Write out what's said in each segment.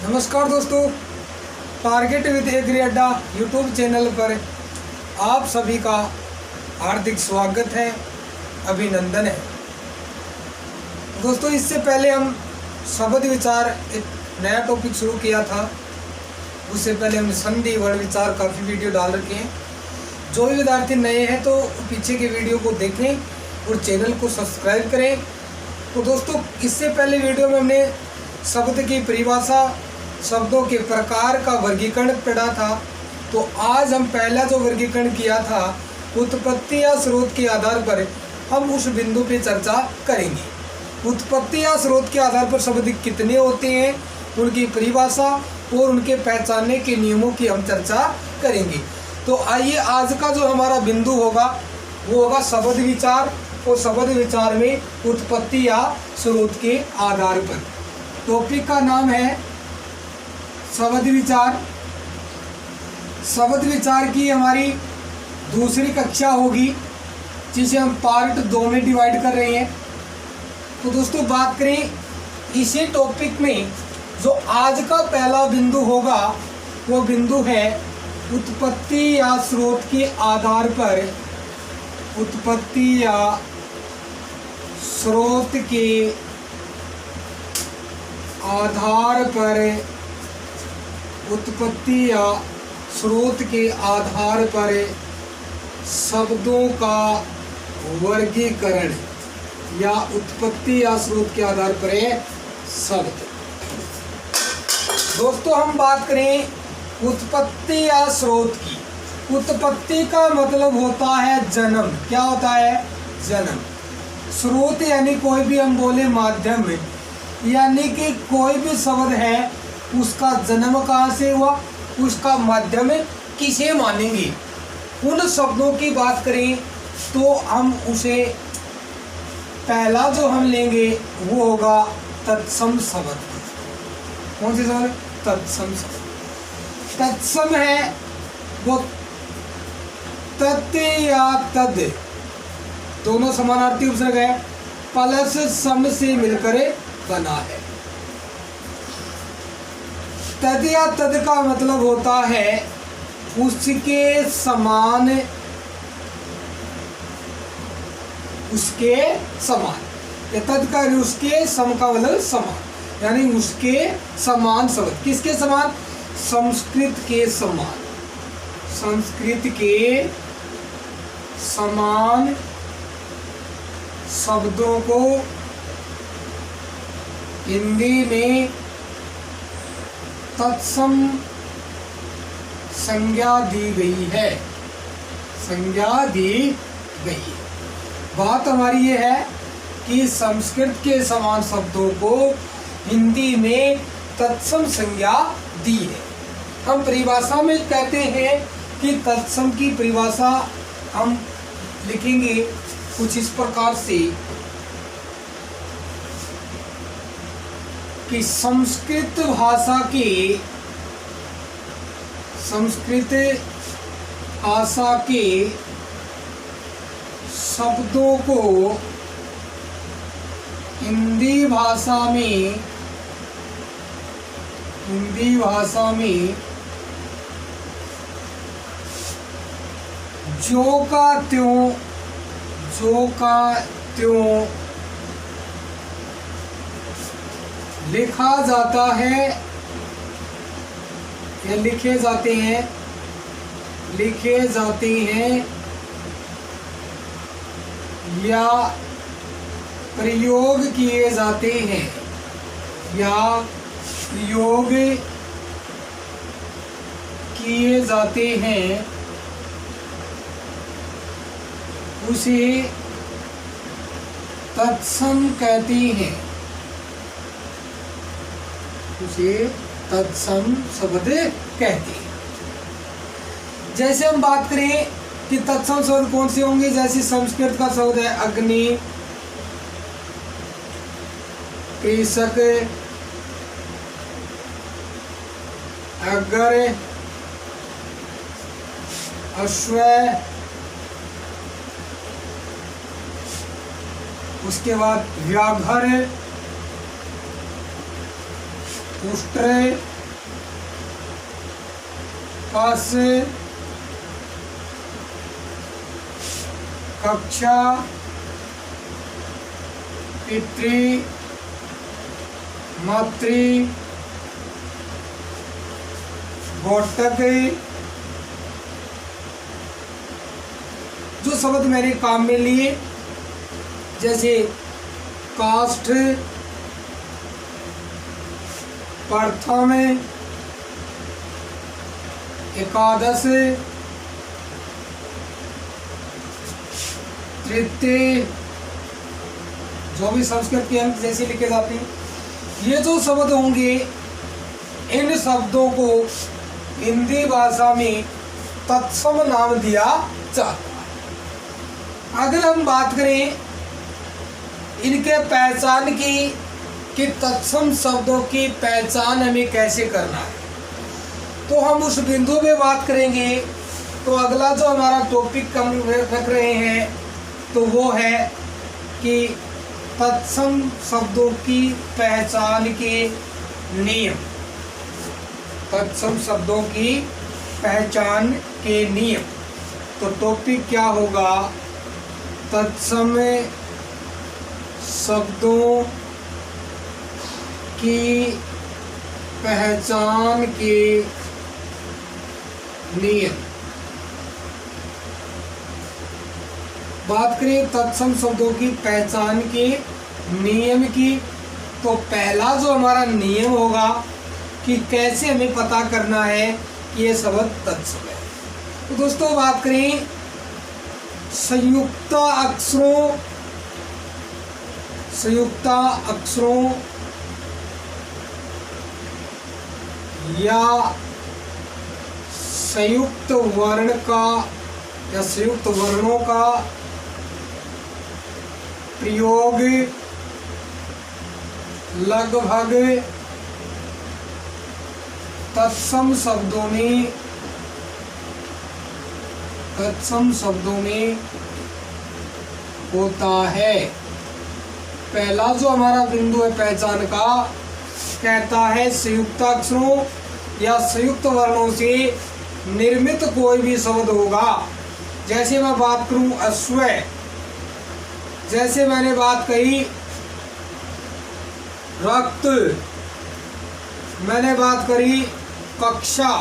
नमस्कार दोस्तों, target with agree अड्डा यूट्यूब चैनल पर आप सभी का हार्दिक स्वागत है, अभिनंदन है। दोस्तों, इससे पहले हम शब्द विचार एक नया टॉपिक शुरू किया था। उससे पहले हम संधि वर्ण विचार काफ़ी वीडियो डाल रखे हैं। जो भी विद्यार्थी नए हैं तो पीछे के वीडियो को देखें और चैनल को सब्सक्राइब करें। तो दोस्तों, इससे पहले वीडियो में हमने शब्द की परिभाषा, शब्दों के प्रकार का वर्गीकरण पढ़ा था। तो आज हम पहला जो वर्गीकरण किया था, उत्पत्ति या स्रोत के आधार पर हम उस बिंदु पे चर्चा करेंगे। उत्पत्ति या स्रोत के आधार पर शब्द कितने होते हैं, उनकी परिभाषा और उनके पहचानने के नियमों की हम चर्चा करेंगे। तो आइए, आज का जो हमारा बिंदु होगा वो होगा शब्द विचार, और शब्द विचार में उत्पत्ति या स्रोत के आधार पर। टॉपिक का नाम है शब्द विचार। शब्द विचार की हमारी दूसरी कक्षा होगी, जिसे हम पार्ट 2 में डिवाइड कर रहे हैं। तो दोस्तों, बात करें इसी टॉपिक में, जो आज का पहला बिंदु होगा वो बिंदु है उत्पत्ति या स्रोत के आधार पर। उत्पत्ति या स्रोत के आधार पर, उत्पत्ति या स्रोत के आधार पर शब्दों का वर्गीकरण, या उत्पत्ति या स्रोत के आधार पर शब्द। दोस्तों, हम बात करें उत्पत्ति या स्रोत की। उत्पत्ति का मतलब होता है जन्म। क्या होता है? जन्म। स्रोत यानी कोई भी हम बोले माध्यम, यानी कि कोई भी शब्द है उसका जन्म कहाँ से हुआ, उसका माध्यम किसे मानेंगे। उन शब्दों की बात करें तो हम उसे पहला जो हम लेंगे वो होगा तत्सम शब्द। कौन से शब्द? तत्सम शब्द। तत्सम है वो तत् या तद, दोनों समानार्थी उपसर्ग है, प्लस सम से मिलकर बना है। तद या तद का मतलब होता है उसके समान, उसके समान। तद का उसके, सम का मतलब समान, यानी उसके समान शब्द। किसके समान? संस्कृत के समान। संस्कृत के समान शब्दों को हिंदी में तत्सम संज्ञा दी गई है। संज्ञा दी गई है। बात हमारी ये है कि संस्कृत के समान शब्दों को हिंदी में तत्सम संज्ञा दी है। हम परिभाषा में कहते हैं कि तत्सम की परिभाषा हम लिखेंगे कुछ इस प्रकार से कि संस्कृत भाषा के शब्दों को हिंदी भाषा में जो का त्यों लिखा जाता है, या लिखे जाते हैं, या प्रयोग किए जाते हैं, या प्रयोग किए जाते हैं, उसे तत्सम कहते हैं। उसे तत्सम शब्द कहते हैं। जैसे हम बात करें कि तत्सम शब्द कौन से होंगे, जैसे संस्कृत का शब्द है अग्नि, कृषक, अगर, अश्व, उसके बाद व्याघ्र, उष्ट्र, कस, कक्षा, पितृ, मातृ, घोटक, जो शब्द मैंने काम में लिए जैसे काष्ठ, प्रथम, एकादश, तृतीय, जो भी संस्कृत के अंक जैसे लिखे जाते हैं, ये जो शब्द होंगे इन शब्दों को हिंदी भाषा में तत्सम नाम दिया जाता है। अगर हम बात करें इनके पहचान की कि तत्सम शब्दों की पहचान हमें कैसे करना है, तो हम उस बिंदु पे बात करेंगे। तो अगला जो हमारा टॉपिक हम रख रहे हैं तो वो है कि तत्सम शब्दों की पहचान के नियम। तत्सम शब्दों की पहचान के नियम। तो टॉपिक क्या होगा? तत्सम शब्दों की पहचान के नियम। बात करें तत्सम शब्दों की पहचान के नियम की, तो पहला जो हमारा नियम होगा कि कैसे हमें पता करना है कि ये शब्द तत्सम है। तो दोस्तों बात करें संयुक्त अक्षरों या संयुक्त वर्ण का या संयुक्त वर्णों का प्रयोग लगभग तत्सम शब्दों में होता है। पहला जो हमारा बिंदु है पहचान का, कहता है संयुक्त अक्षरों या संयुक्त वर्णों से निर्मित कोई भी शब्द होगा। जैसे मैं बात करूं अश्व, जैसे मैंने बात कही रक्त, मैंने बात करी कक्षा,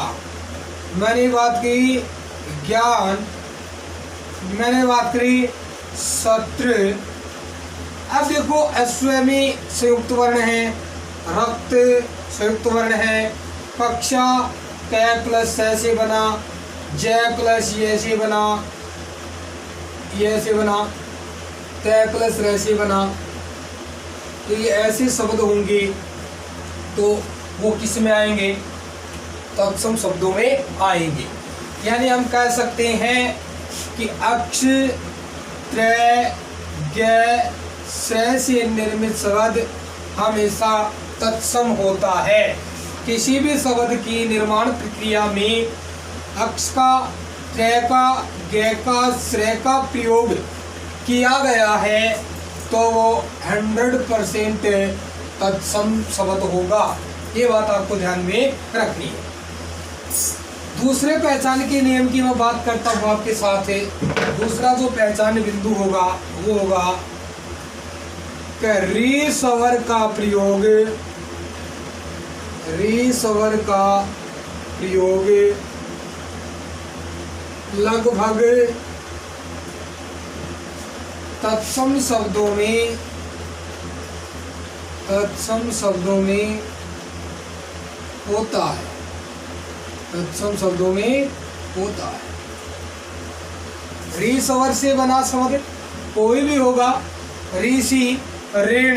मैंने बात की ज्ञान, मैंने बात करी सत्र। अब देखो अश्व में संयुक्त वर्ण है, रक्त संयुक्त वर्ण है, कक्षा क प्लस से बना, जय प्लस ये से बना, ये से बना, तय प्लस र से बना। तो ये ऐसे शब्द होंगे तो वो किस में आएंगे? तत्सम शब्दों में आएंगे। यानी हम कह सकते हैं कि अक्ष, त्रय, ज्ञ, से निर्मित शब्द हमेशा तत्सम होता है। किसी भी शब्द की निर्माण प्रक्रिया में अक्ष का, त्रय का, ज्ञ का, श्रेय का प्रयोग किया गया है तो वो 100% तत्सम शब्द होगा। ये बात आपको ध्यान में रखनी है। दूसरे पहचान के नियम की मैं बात करता हूँ आपके साथ है। दूसरा जो पहचान बिंदु होगा वो होगा कि री स्वर का प्रयोग, री स्वर का प्रयोग लगभग तत्सम शब्दों में होता है। तत्सम शब्दों में होता है। री स्वर से बना शब्द कोई भी होगा। ऋषि, ऋण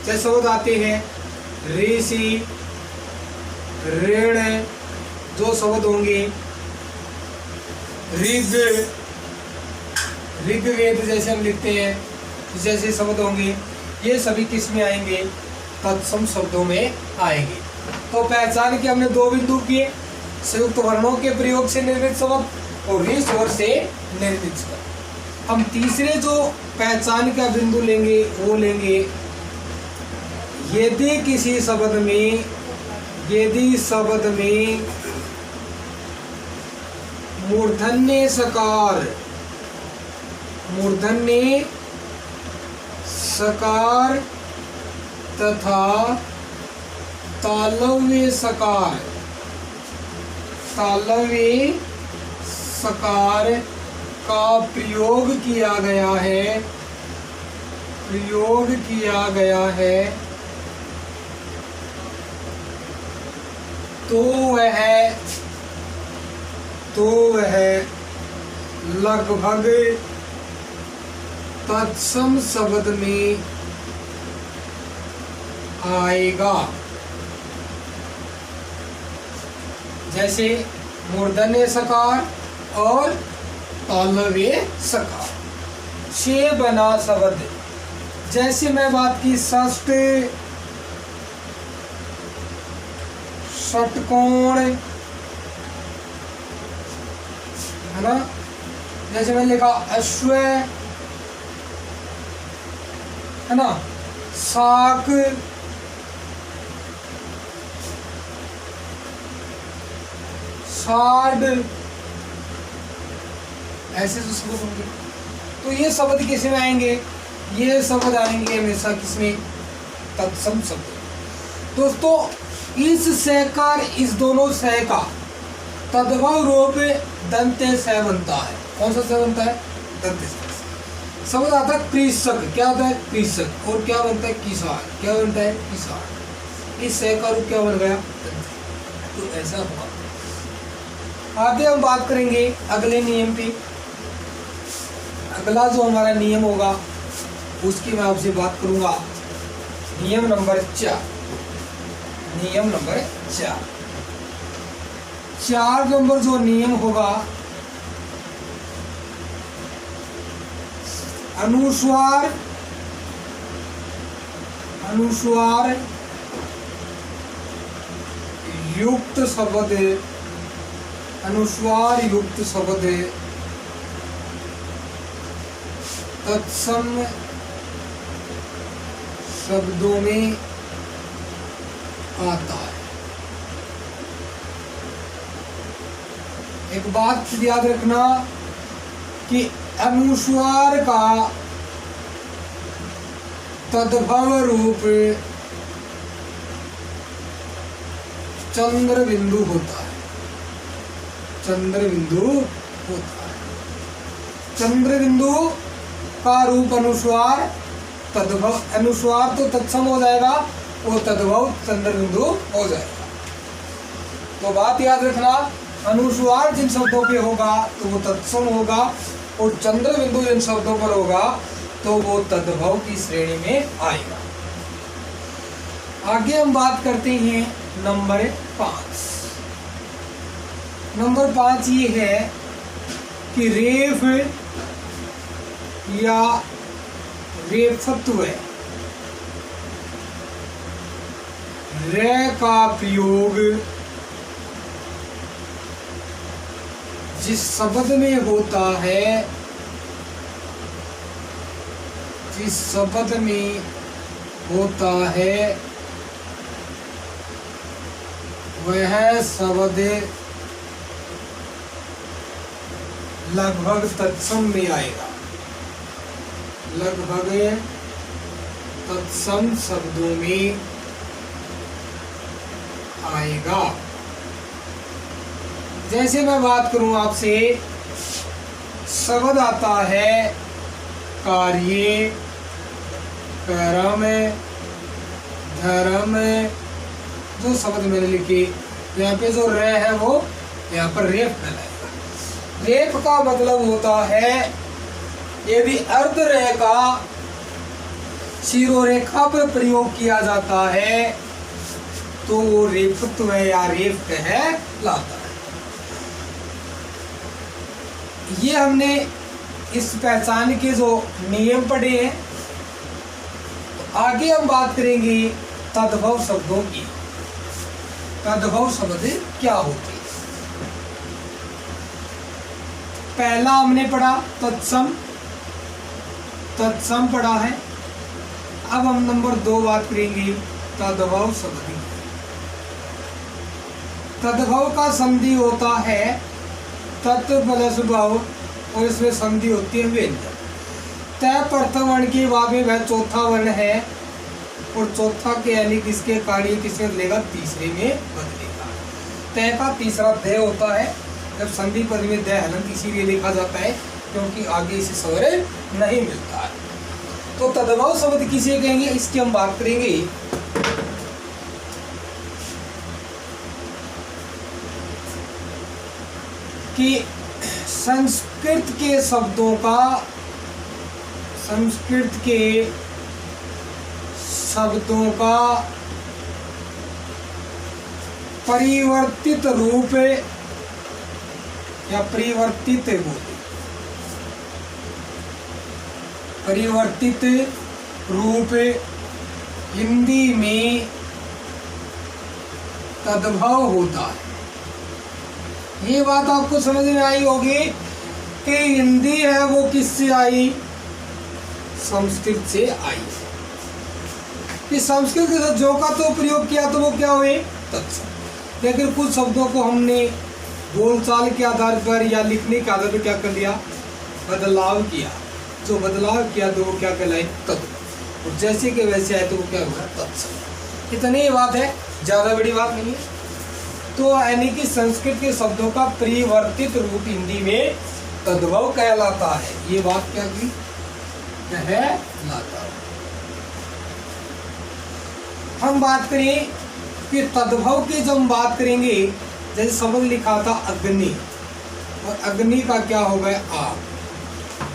जैसे शब्द आते हैं, ऋषि, ऋण जो शब्द होंगे, ऋग्वेद जैसे हम लिखते हैं, जैसे शब्द होंगे, ये सभी किस में आएंगे? तत्सम शब्दों में आएंगे। तो पहचान के हमने दो बिंदु किए, संयुक्त वर्णों के प्रयोग से निर्मित शब्द और री स्वर से निर्मित शब्द। हम तीसरे जो पहचान का बिंदु लेंगे वो लेंगे यदि किसी शब्द में मूर्धन्य सकार, मूर्धन्य सकार तथा तालव्य सकार, तालव्य सकार का प्रयोग किया गया है, प्रयोग किया गया है, तो वह लगभग तत्सम शब्द में आएगा। जैसे मूर्धन्य सकार और तालव्य सकार से बना शब्द। जैसे मैं बात की षष्ठ, षटकोण, है ना। जैसे मैंने लिखा अश्व, है ना, शाक, षाड, ऐसे जो शब्द होंगे। तो ये शब्द किस में आएंगे? ये शब्द आएंगे हमेशा किसमें? तत्सम शब्द। दोस्तों इस से का, इस दोनों से का तद्भव रूप दंत्य से बनता है। कौन सा से बनता है? दंत्य से। शब्द आता है कृषक, क्या होता है? कृषक। और क्या बनता है? किसान। क्या बनता है? किसान। इस से का रूप क्या बन गया? तो ऐसा होगा। आगे हम बात करेंगे अगले नियम पे। अगला जो हमारा नियम होगा उसकी मैं आपसे बात करूंगा। नियम नंबर 4। नियम नंबर 4 नंबर जो नियम होगा, अनुस्वार, अनुस्वार युक्त शब्द, अनुस्वार युक्त शब्द तत्सम शब्दों में आता है। एक बात याद रखना कि अनुस्वार का तद्भव रूप चंद्र बिंदु होता है। चंद्र बिंदु होता है। चंद्र बिंदु का रूप अनुस्वार, तद्भव। अनुस्वार तो तत्सम हो जाएगा, वो तद्भव चंद्र बिंदु हो जाएगा। तो बात याद रखना, अनुस्वार जिन शब्दों पे होगा तो वो तत्सम होगा, और चंद्र बिंदु जिन शब्दों पर होगा तो वो तद्भव की श्रेणी में आएगा। आगे हम बात करते हैं नंबर 5। नंबर 5 ये है कि रेफ या रेफत्व, रे का प्रयोग जिस शब्द में होता है, जिस शब्द में होता है वह शब्द लगभग तत्सम में आएगा। लगभग तत्सम शब्दों में आएगा। जैसे मैं बात करूं आपसे, शब्द आता है कार्य, कर्म, धर्म। जो शब्द मैंने लिखे यहाँ पे जो रे है वो यहाँ पर रेफ कहलाएगा। रेफ का मतलब होता है यदि अर्ध रे का शिरोरेखा पर प्रयोग किया जाता है तो वो रेफत्व या रेफ कहलाता है। ये हमने इस पहचान के जो नियम पढ़े हैं। आगे हम बात करेंगे तद्भव शब्दों की। तद्भव शब्द क्या होते हैं? पहला हमने पढ़ा तत्सम, तत्सम पढ़ा है। अब हम नंबर 2 बात करेंगे तद्भव शब्द की। तद्भव का संधि होता है तत्व प्लस भाव और इसमें संधि होती है व्यंजन। तय प्रथम वर्ण के बाद में वह चौथा वर्ण है और चौथा के यानी किसके कार्य किसमें बदलेगा, तीसरे में बदलेगा। तय का तीसरा दय होता है, जब संधि पद में दय हलंत इसीलिए लिखा जाता है क्योंकि आगे इसे स्वर नहीं मिलता है। तो तद्भव शब्द किसे कहेंगे, इसकी हम बात करेंगे। कि संस्कृत के शब्दों का, संस्कृत के शब्दों का परिवर्तित रूप या परिवर्तित रूप हिंदी में तद्भव होता है। ये बात आपको समझ में आई होगी कि हिंदी है वो किससे आई, संस्कृत से आई। कि संस्कृत के साथ जो का तो प्रयोग किया तो वो क्या हुए, तत्सम। लेकिन कुछ शब्दों को हमने बोलचाल के आधार पर या लिखने के आधार पर क्या कर लिया, बदलाव किया। जो बदलाव किया तो वो क्या कहलाए, तत्व। और जैसे कि वैसे आए तो वो क्या होगा, तत्सम। इतनी ही बात है, ज्यादा बड़ी बात नहीं है। तो यानी कि संस्कृत के शब्दों का परिवर्तित रूप हिंदी में तद्भव कहलाता है। ये बात क्या की कहलाता है। हम बात करें कि तद्भव की जब हम बात करेंगे, जैसे शब्द लिखा था अग्नि, और अग्नि का क्या हो गया, आग।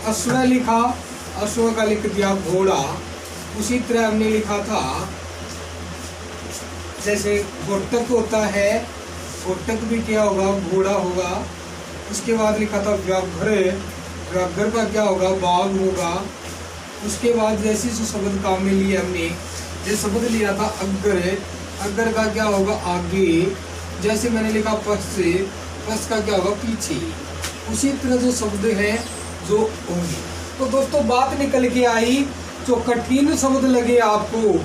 अश्व लिखा, अश्व का लिख दिया घोड़ा। उसी तरह हमने लिखा था जैसे गोटक होता है, गोटक भी क्या होगा, घोड़ा होगा। उसके बाद लिखा था व्याघ्र, व्याघ्र का क्या होगा, बाघ होगा। उसके बाद जैसे जो शब्द काम में लिया हमने, जैसे शब्द लिया था अग्र, अग्र का क्या होगा, आगे। जैसे मैंने लिखा पश्च, पश्च का क्या होगा, पीछे। उसी तरह जो शब्द है जो होंगे। तो दोस्तों बात निकल के आई, जो कठिन शब्द लगे आपको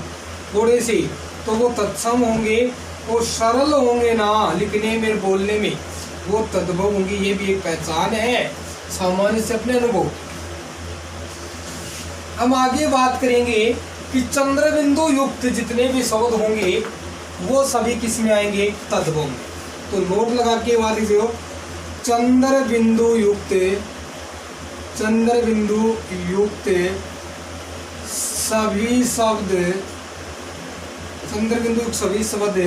थोड़े से तो वो तत्सम होंगे, वो सरल होंगे ना लिखने में बोलने में, वो तद्भव होंगे। ये भी एक पहचान है सामान्य से अपने अनुभव। हम आगे बात करेंगे कि चंद्र बिंदु युक्त जितने भी शब्द होंगे वो सभी किस में आएंगे, तद्भव में। तो नोट लगा के बात लीजिए, चंद्र बिंदु युक्त, चंद्र बिंदु युक्त सभी शब्द, चंद्र बिंदु सभी शब्द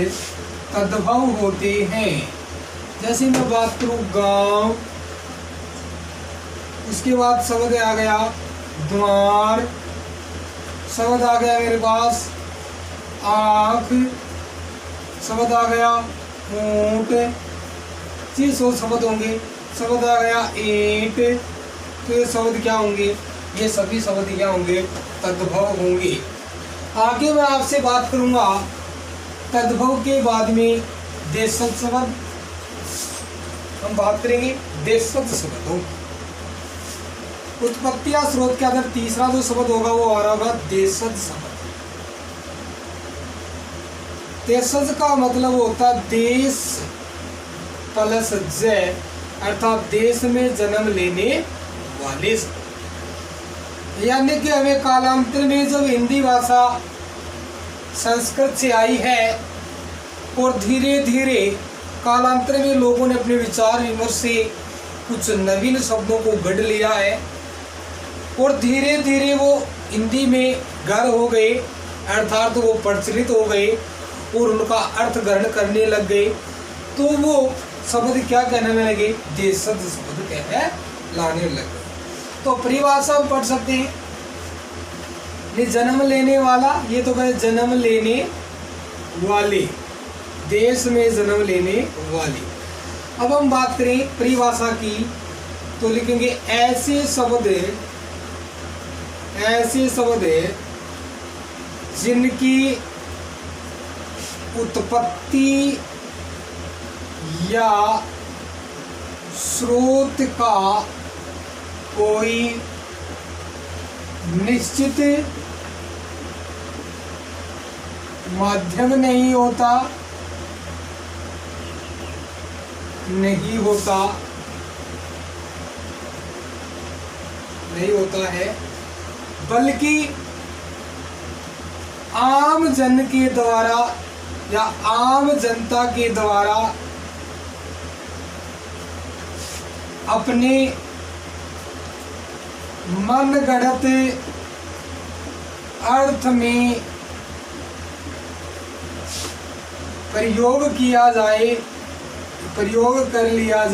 तद्भव होते हैं। जैसे मैं बात करूं गांव, उसके बाद शब्द आ गया द्वार, शब्द आ गया मेरे पास आँख, शब्द आ गया ऊँट, 600 शब्द होंगे। शब्द आ गया ईंट, तो ये शब्द क्या होंगे, ये सभी शब्द क्या होंगे, तद्भव होंगे। आगे मैं आपसे बात करूंगा तद्भव के बाद में देशज शब्द, हम बात करेंगे देशज शब्दों। उत्पत्ति या स्रोत के आधार तीसरा जो शब्द होगा वो आ रहा होगा देशज शब्द। देशज का मतलब होता है देश प्लस जय, अर्थात देश में जन्म लेने वाले। यानी कि हमें कालांतर में जब हिंदी भाषा संस्कृत से आई है और धीरे धीरे कालांतर में लोगों ने अपने विचार विमर्श से कुछ नवीन शब्दों को गढ़ लिया है और धीरे धीरे वो हिंदी में घर हो गए, अर्थात वो प्रचलित हो गए और उनका अर्थ ग्रहण करने लग गए। तो वो शब्द क्या कहने में लगे, देशज शब्द कहने लाने लग गए। तो परिभाषा हम पढ़ सकते हैं, ये जन्म लेने वाला, ये तो कहे जन्म लेने वाले, देश में जन्म लेने वाले। अब हम बात करें परिभाषा की तो लिखेंगे ऐसे शब्द जिनकी उत्पत्ति या स्रोत का कोई निश्चित माध्यम नहीं होता नहीं होता है, बल्कि आम जन के द्वारा या आम जनता के द्वारा अपने मनगढ़ंत अर्थ में प्रयोग किया जाए, प्रयोग कर लिया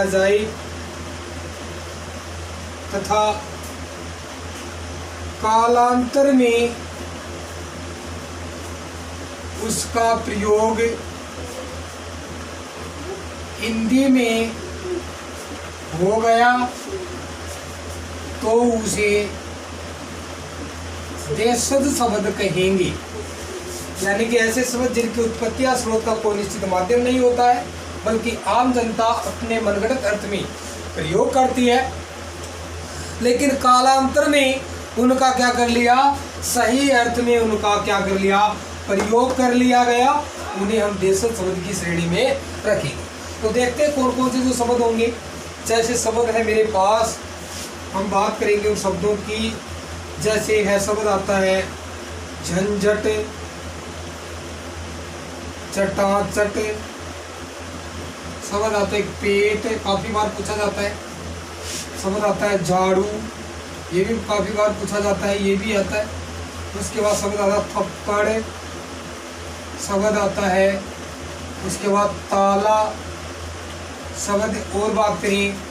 जाए तथा कालांतर में उसका प्रयोग हिंदी में हो गया तो उसे देशज शब्द कहेंगे। यानी कि ऐसे शब्द जिनकी उत्पत्ति या स्रोत का कोई निश्चित माध्यम नहीं होता है, बल्कि आम जनता अपने मनगढ़ंत अर्थ में प्रयोग करती है, लेकिन कालांतर में उनका क्या कर लिया, सही अर्थ में उनका क्या कर लिया, प्रयोग कर लिया गया, उन्हें हम देशज शब्द की श्रेणी में रखेंगे। तो देखते हैं कौन कौन से जो शब्द होंगे। जैसे शब्द है मेरे पास, हम बात करेंगे उन शब्दों की। जैसे है शब्द आता है झंझट, चटाचट, शब्द आता है पेट, काफी बार पूछा जाता है। शब्द आता है झाड़ू, ये भी काफी बार पूछा जाता है, ये भी आता है। उसके बाद शब्द आता है थप्पड़, शब्द आता है उसके बाद ताला। शब्द और बात करें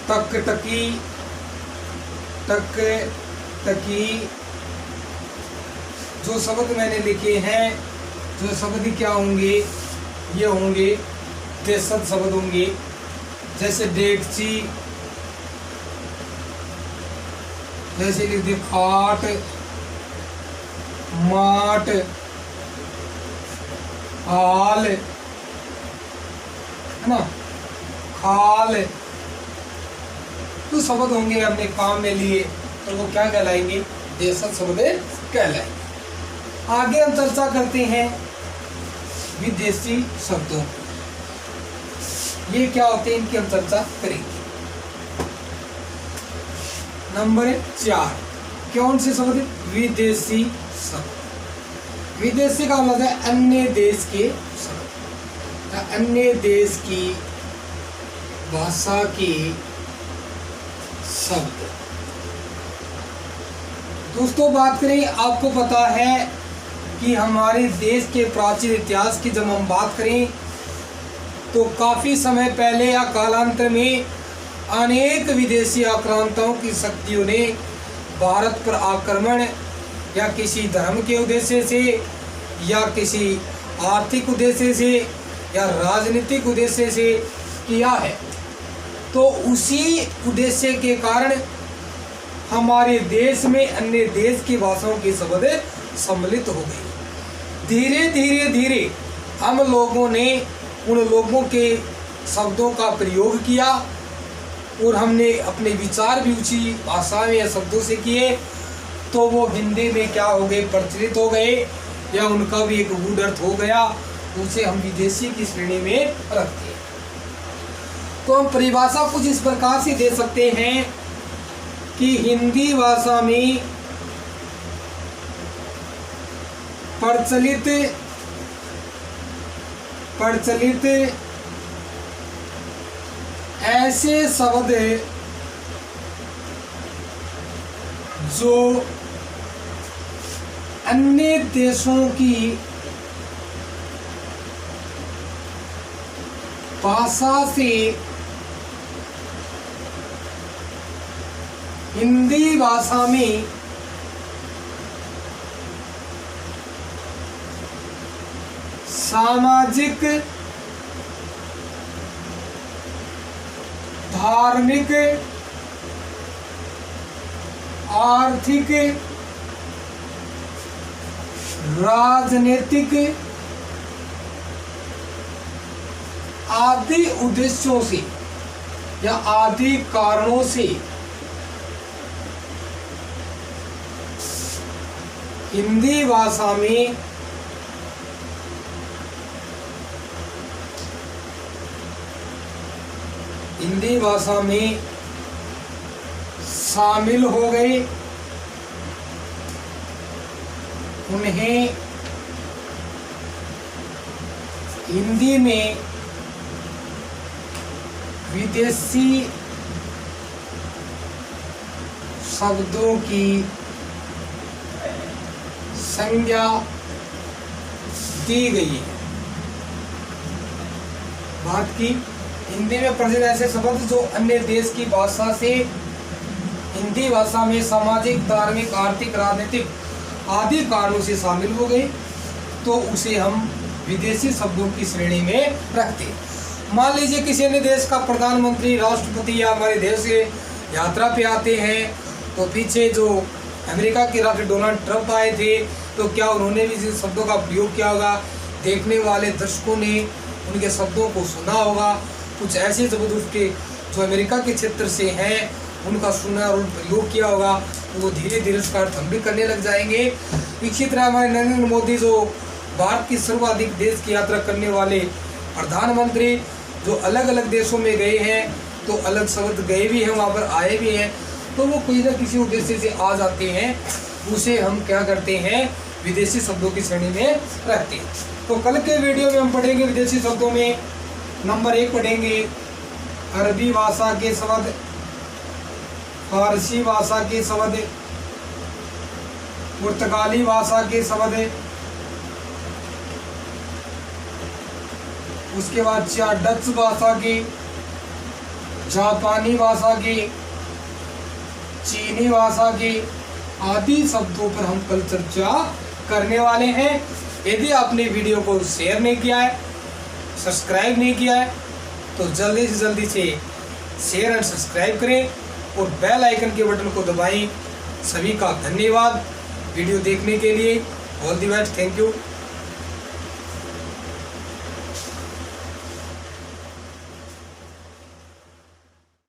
तक टकी, टक टकी। जो शब्द मैंने लिखे हैं, जो शब्द क्या होंगे, ये होंगे देशज शब्द होंगे। जैसे डेगची, जैसे लिख दे खाट, माट, हाल, है ना, खाल। तो शब्द होंगे हमने काम में लिए, तो वो क्या कहलाएंगे, देशज शब्द कहलाएंगे। आगे हम चर्चा करते हैं विदेशी शब्दों। ये क्या होते हैं, इनकी हम चर्चा करेंगे। नंबर 4, कौन से शब्द, विदेशी शब्द। विदेशी का मतलब है अन्य देश के शब्द, अन्य देश की भाषा के शब्द। दोस्तों बात करें, आपको पता है कि हमारे देश के प्राचीन इतिहास की जब हम बात करें तो काफ़ी समय पहले या कालांतर में अनेक विदेशी आक्रांताओं की शक्तियों ने भारत पर आक्रमण या किसी धर्म के उद्देश्य से या किसी आर्थिक उद्देश्य से या राजनीतिक उद्देश्य से किया है। तो उसी उद्देश्य के कारण हमारे देश में अन्य देश की भाषाओं के शब्द सम्मिलित हो गए। धीरे धीरे धीरे हम लोगों ने उन लोगों के शब्दों का प्रयोग किया और हमने अपने विचार भी उसी भाषा में या शब्दों से किए, तो वो हिंदी में क्या हो गए, प्रचलित हो गए, या उनका भी एक गूढ़ अर्थ हो गया। उसे हम विदेशी की श्रेणी में रखते हैं। तो हम परिभाषा कुछ इस प्रकार से दे सकते हैं कि हिंदी भाषा में प्रचलित ऐसे शब्द जो अन्य देशों की भाषा से हिंदी भाषा में सामाजिक, धार्मिक, आर्थिक, राजनीतिक आदि उद्देश्यों से या आदि कारणों से हिंदी भाषा में हिंदी भाषा में शामिल हो गए, उन्हें हिंदी में विदेशी शब्दों की संज्ञा दी गई है। बात की हिंदी में प्रचलित ऐसे शब्द जो अन्य देश की भाषा से हिंदी भाषा में सामाजिक, धार्मिक, आर्थिक, राजनीतिक आदि कारणों से शामिल हो गए, तो उसे हम विदेशी शब्दों की श्रेणी में रखते हैं। मान लीजिए किसी अन्य देश का प्रधानमंत्री, राष्ट्रपति या हमारे देश से यात्रा पे आते हैं, तो पीछे जो अमेरिका के राष्ट्रपति डोनाल्ड ट्रंप आए थे, तो क्या उन्होंने भी जिन शब्दों का प्रयोग किया होगा, देखने वाले दर्शकों ने उनके शब्दों को सुना होगा। कुछ ऐसे शब्द उसके जो अमेरिका के क्षेत्र से हैं उनका सुना और प्रयोग किया होगा, तो वो धीरे धीरे उसका अर्थ हम भी करने लग जाएंगे। इसी तरह हमारे नरेंद्र मोदी जो भारत की सर्वाधिक देश की यात्रा करने वाले प्रधानमंत्री, जो अलग अलग देशों में गए हैं, तो अलग शब्द गए भी हैं, वहाँ पर आए भी हैं, तो वो कोई ना किसी उद्देश्य से आ जाते हैं, उसे हम क्या करते हैं, विदेशी शब्दों की श्रेणी में रखते हैं। तो कल के वीडियो में हम पढ़ेंगे विदेशी शब्दों में नंबर 1 पढ़ेंगे अरबी भाषा के शब्द, फारसी भाषा के शब्द, पुर्तगाली भाषा के शब्द, उसके बाद डच भाषा के, जापानी भाषा के, चीनी भाषा के आदि शब्दों पर हम कल चर्चा करने वाले हैं। यदि आपने वीडियो को शेयर नहीं किया है, सब्सक्राइब नहीं किया है, तो जल्दी से शेयर एंड सब्सक्राइब करें और बेल आइकन के बटन को दबाएं। सभी का धन्यवाद वीडियो देखने के लिए। All the best, thank you.